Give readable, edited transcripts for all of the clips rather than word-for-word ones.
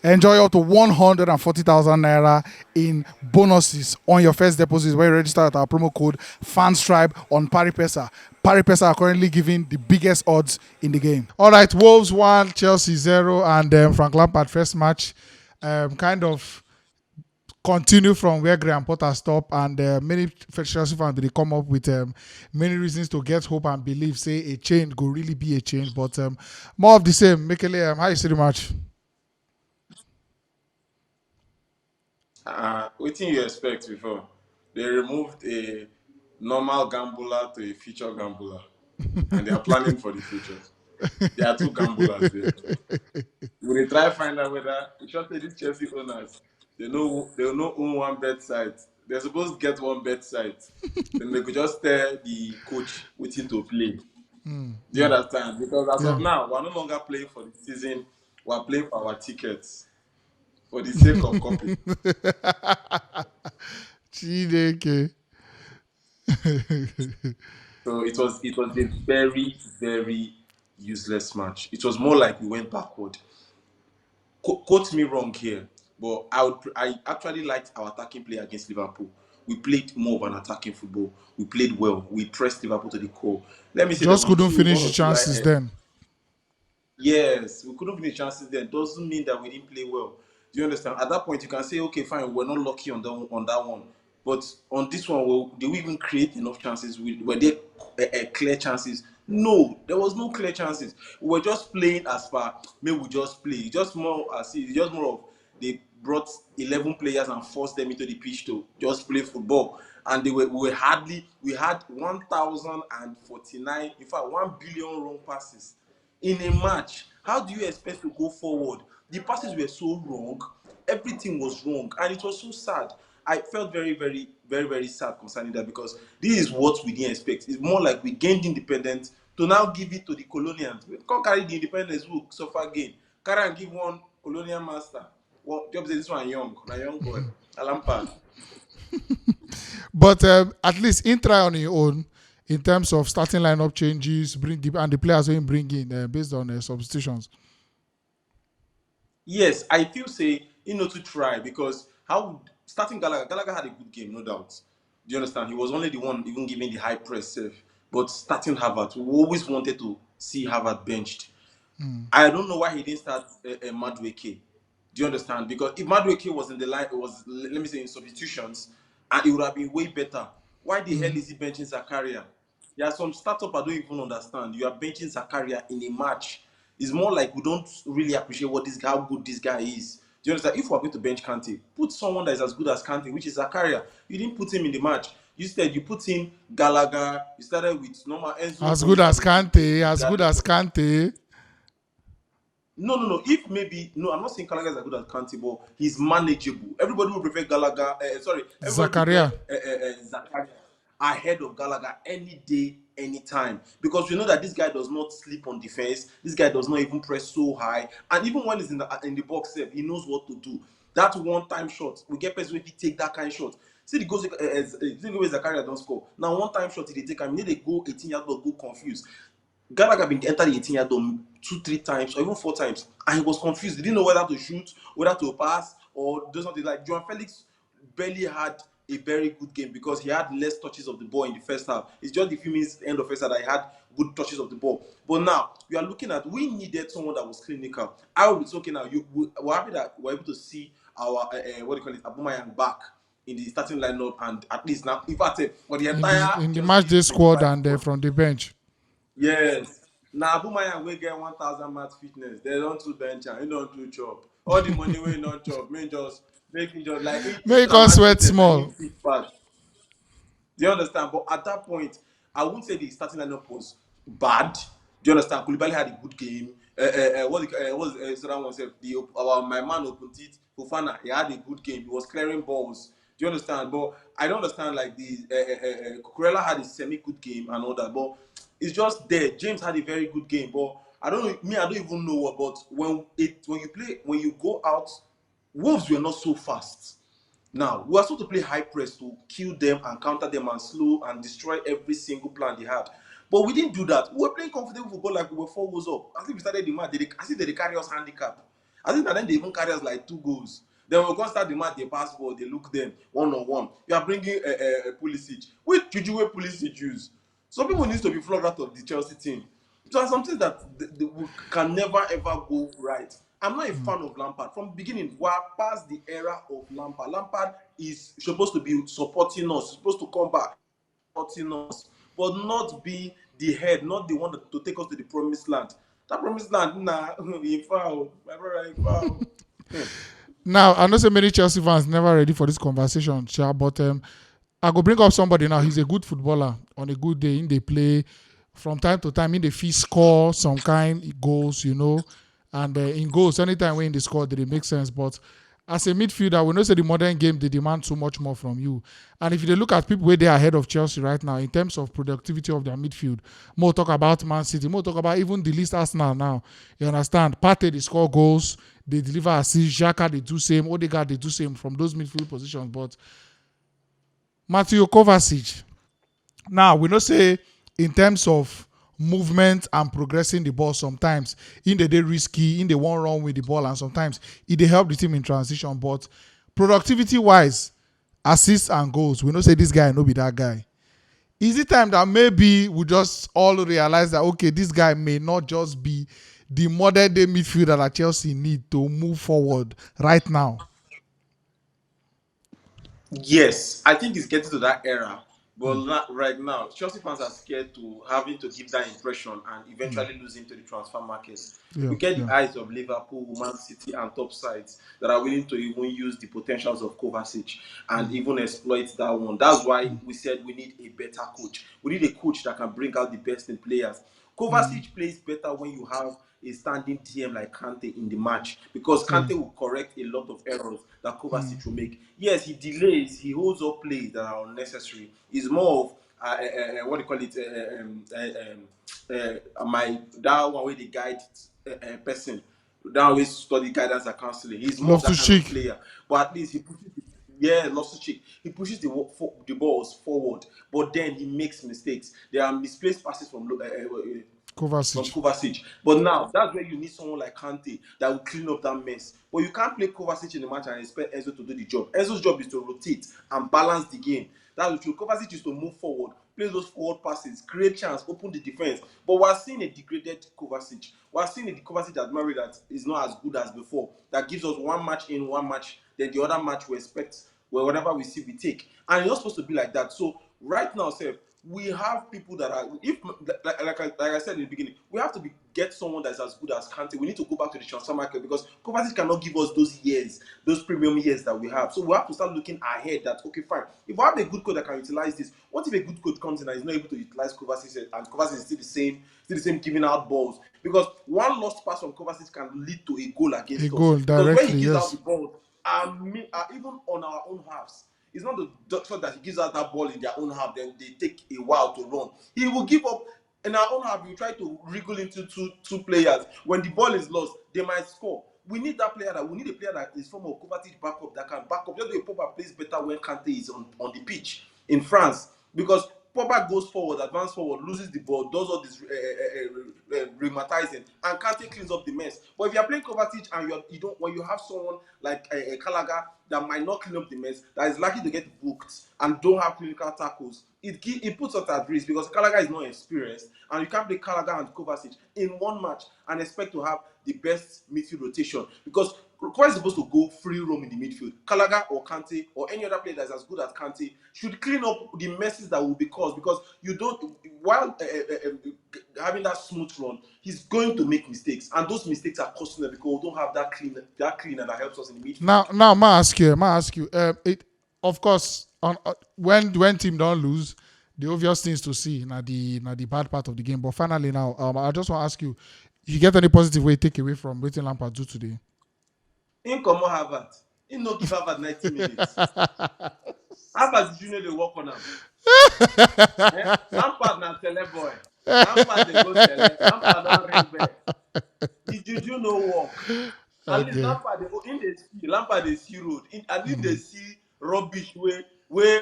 Enjoy up to 140,000 naira in bonuses on your first deposit when you register at our promo code FANSTRIBE on PariPesa. PariPesa are currently giving the biggest odds in the game. All right, Wolves 1, Chelsea 0, and Frank Lampard first match. Kind of continue from where Graham Potter stopped, and many Chelsea fans they come up with many reasons to get hope and believe. Say a change could really be a change, but more of the same. Mekele, how you see the match? What you expect before? They removed a normal gambler to a future gambler, and they are planning for the future. There are two gamblers there. We will try find out whether we should say these Chelsea owners they will not own one bet site. They're supposed to get one bet site. Then they could just tell the coach waiting to play. Do you understand? Because as of Yeah. now, we're no longer playing for the season, we're playing for our tickets for the sake of copy. Chineke. So it was a very, very useless match. It was more like we went backward. Quote me wrong here, but I actually liked our attacking play against Liverpool. We played more of an attacking football. We played well. We pressed Liverpool to the core. Let me say there Just was couldn't two, finish one the or two. chances then. Yes, we couldn't finish chances then. Doesn't mean that we didn't play well. Do you understand? At that point, you can say, okay, fine, we're not lucky on that one. But on this one, well, did we even create enough chances? Were there clear chances? No, there was no clear chances. We were just playing as far. Maybe we just play. It's just more as it's just more of they brought 11 players and forced them into the pitch to just play football. And we had 1,049, in fact, 1 billion wrong passes in a match. How do you expect to go forward? The passes were so wrong, everything was wrong, and it was so sad. I felt very, very, very, very sad concerning that because this is what we didn't expect. It's more like we gained independence to now give it to the colonials. We can't carry the independence, who suffer again. Carry and give one colonial master. Well, just say this one young, my young boy, Lampard. But at least in try on your own in terms of starting lineup changes, and the players we bring in based on substitutions. Yes, I feel say to try because how starting Gallagher had a good game, no doubt. Do you understand? He was only the one even giving the high press serve. But starting Harvard, we always wanted to see Harvard benched. I don't know why he didn't start Madueke. Do you understand? Because if Madueke was in the line, it was let me say in substitutions, and it would have been way better. Why the hell is he benching Zakaria? There are some startup I don't even understand. You are benching Zakaria in a match. It's more like we don't really appreciate how good this guy is. Do you understand? If we're going to bench Kante, put someone that is as good as Kante, which is Zakaria. You didn't put him in the match. Instead, you put in Gallagher. You started with normal Enzo As good as Fernandez Kante, as good as Kante. no, no, no. If maybe no, I'm not saying Gallagher is as good as Kante, but he's manageable. Everybody will prefer Gallagher. Everybody prefer Zakaria. Zakaria ahead of Gallagher any day, anytime. Because we know that this guy does not sleep on defense. This guy does not even press so high, and even when he's in the box, he knows what to do. That one-time shot, we get person if he take that kind of shot. See the goals, see the way Zakaria don't score. Now one-time shot, he take. I mean, they go 18 yard goal, go confused. Gallagher been entered the 18 yard zone 2, 3 times, or even 4 times, and he was confused. He didn't know whether to shoot, whether to pass, or do something like João Felix barely had a very good game because he had less touches of the ball in the first half. It's just the few minutes end of first half that he had good touches of the ball. But now we are looking at we needed someone that was clinical. I will be talking now. We're happy that we're able to see our what do you call it, Aubameyang back in the starting lineup, and at least now, in fact, for the In the entire in the match Chelsea day squad 25 and squad. from the bench. Yes. Now Aubameyang will get 1,000 match fitness. They don't do bench and he don't do job. All the money we not job, make me just like if Make na us match sweat fitness and him small. fit pass. Do you understand? But at that point, I wouldn't say the starting lineup was bad. Do you understand? Koulibaly had a good game. So that one said my man opened it. Fofana, he had a good game. He was clearing balls. Do you understand? But I don't understand like the Cucurella had a semi good game and all that. But it's just there. James had a very good game. But I don't know. Me, I don't even know what. But when you go out, Wolves were not so fast. Now, we are supposed to play high press to kill them and counter them and slow and destroy every single plan they had. But we didn't do that. We were playing comfortable football like we were 4 goals up. As if we started the match, as if they carry us handicap. I think that then they even carry us like 2 goals. Then we'll go start the match, they pass ball, they look them one on one. You are bringing a Pulisic. Which Juju way Pulisic use? Some people need to be flogged out of the Chelsea team. So are something that we can never ever go right. I'm not a fan of Lampard. From the beginning, we're past the era of Lampard. Lampard is supposed to be supporting us, supposed to come back, supporting us, but not be the head, not the one to take us to the promised land. That promised land, nah, in foul, my brother, in foul. Now, I know so many Chelsea fans never ready for this conversation, sha, but I go bring up somebody now. He's a good footballer. On a good day, in they play from time to time. In the fee score some kind goals, and in goals anytime when they score, they make sense. But as a midfielder, we know say the modern game they demand too much more from you. And if you look at people where they are ahead of Chelsea right now in terms of productivity of their midfield, more talk about Man City, more talk about even the least Arsenal now. You understand? Partey they score goals, they deliver assists, Xhaka they do same, Odegaard they do same from those midfield positions. But Matthew Kovacic, now we know say in terms of movement and progressing the ball, sometimes in the day risky, in the one run with the ball, and sometimes it dey help the team in transition. But productivity wise, assists and goals, we know say this guy no be that guy. Is it time that maybe we just all realize that okay, this guy may not just be the modern day midfielder that Chelsea need to move forward right now? Yes, I think it's getting to that era. But right now, Chelsea fans are scared to having to give that impression and eventually losing to the transfer market. Yeah, We get yeah. the eyes of Liverpool, Man City, and top sides that are willing to even use the potentials of Kovacic and even exploit that one. That's why we said we need a better coach. We need a coach that can bring out the best in players. Kovacic plays better when you have a standing TM like Kante in the match because Yeah. Kante will correct a lot of errors that Kovacic will make. Yes, he delays, he holds up plays that are unnecessary. It's more of what do you call it? My that one way they guide person that always study guidance and counseling. He's more of Love to that kind of cheek. player, but at least he pushes. Yeah, loves to check. He pushes the balls forward, but then he makes mistakes. There are misplaced passes from Kovacic. Kovacic. But now that's where you need someone like Kante that will clean up that mess. But you can't play Kovacic in the match and expect Enzo to do the job. Enzo's job is to rotate and balance the game. That's the truth. Kovacic is to move forward, play those forward passes, create chance, open the defense. But we're seeing a degraded Kovacic. We're seeing a Kovacic that is not as good as before. That gives us one match in, one match, then the other match we expect well, whatever we see, we take. And it's not supposed to be like that. So right now, sir, we have people that are if like I said in the beginning, we have to get someone that's as good as Kante. We need to go back to the transfer market because Kovacic cannot give us those years, those premium years that we have. So we have to start looking ahead that okay, fine. If I have a good coach that can utilize this, what if a good coach comes in and is not able to utilize Kovacic and Kovacic is still the same giving out balls? Because one lost pass from Kovacic can lead to a goal A against us. goal Because when he directly, gives out yes. the ball, even on our own halves. It's not the fact that he gives out that ball in their own half, then they take a while to run. He will give up in our own half. You try to wriggle into two players. When the ball is lost, they might score. We need that player. We need a player that is from a Kovacic backup that can back up. Just the Pogba plays better when Kante is on the pitch in France because Pogba goes forward, advances forward, loses the ball, does all this rheumatizing, and Kante cleans up the mess. But if you're playing Kovacic and you don't, when you have someone like a Gallagher that might not clean up the mess, that is likely to get booked and don't have clinical tackles, it puts us at risk because Gallagher is not experienced, and you can't play Gallagher and Kovacic in one match and expect to have the best midfield rotation because Kovacic is supposed to go free roam in the midfield. Gallagher or Kante or any other player that's as good as Kante should clean up the messes that will be caused because you don't while having that smooth run, he's going to make mistakes, and those mistakes are costing them because we don't have that cleaner that helps us in the midfield. Now, may I ask you. It, of course, on when team don't lose, the obvious things to see na the bad part of the game. But finally, now, I just want to ask you, you get any positive way take away from what Lampard do today? In common Havertz, he no give Havertz 90 minutes. Havertz junior dey work on him. Lampard na tele boy. Lampard dey go tele. Lampard don ring bell. The juju no work. At least Okay. Lampard dey go in dey see Lampard dey see road. At least dey see rubbish wey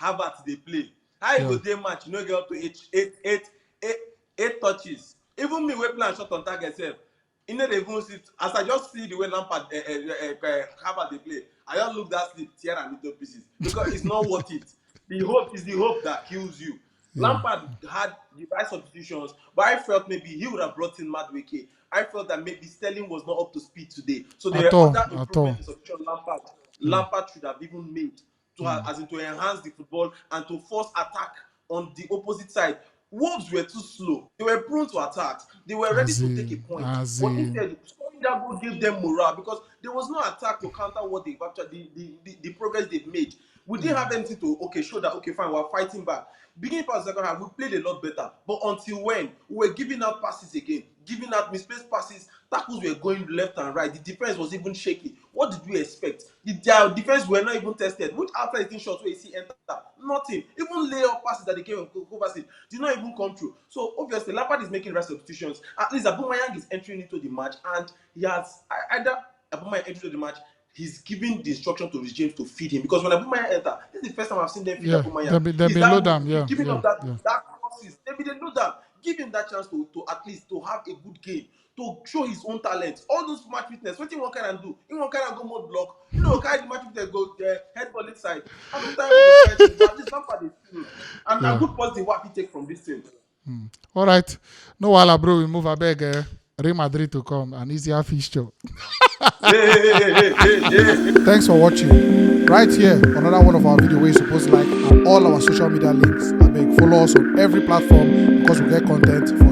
Havertz dey play. How you Yeah. go dey match you no get up to eight touches. Even me wey play am shot on target sef. You know they even see as I just see the way Lampard Havertz they play. I just look that slip, tear and little pieces because it's not worth it. The hope is the hope that kills you. Yeah. Lampard had the right substitutions, but I felt maybe he would have brought in Madueke. I felt that maybe Sterling was not up to speed today. So there At are all. other At all. improvements in substitution Lampard. Yeah. Lampard should have even made as in to enhance the football and to force attack on the opposite side. Wolves were too slow. They were prone to attacks. They were ready to take a point. But instead, scoring that goal gave them morale because there was no attack to counter what they've actually the progress they've made. We didn't have anything to show that fine, we're fighting back. Beginning part of the second half, we played a lot better. But until when we were giving out passes again, giving out misplaced passes, tackles were going left and right. The defense was even shaky. What did we expect? Their defense were not even tested. Which after 18 shots where you see enter? Nothing. Even layoff passes that they came from Kovacic did not even come through. So obviously Lampard is making right substitutions. At least Aubameyang is entering into the match, and he has either Aubameyang entering into the match. He's giving the instruction to Rich James to feed him because when Aubameyang enter, this is the first time I've seen them feed Aubameyang. They load them. Yeah. Giving up that crosses. Maybe they know that. Give him that chance to at least to have a good game, to show his own talent. All those match fitness, what one can do? One can go mode block. You know, carry the match fitness go headball inside. And sometimes but this Lampard is and a good positive what he take from this team. All right. No wala, bro. We move a beg. Real Madrid to come. An easier fixture. Thanks for watching. Right here, another one of our videos where you're supposed to like and all our social media links. I beg, follow us on every platform because we get content for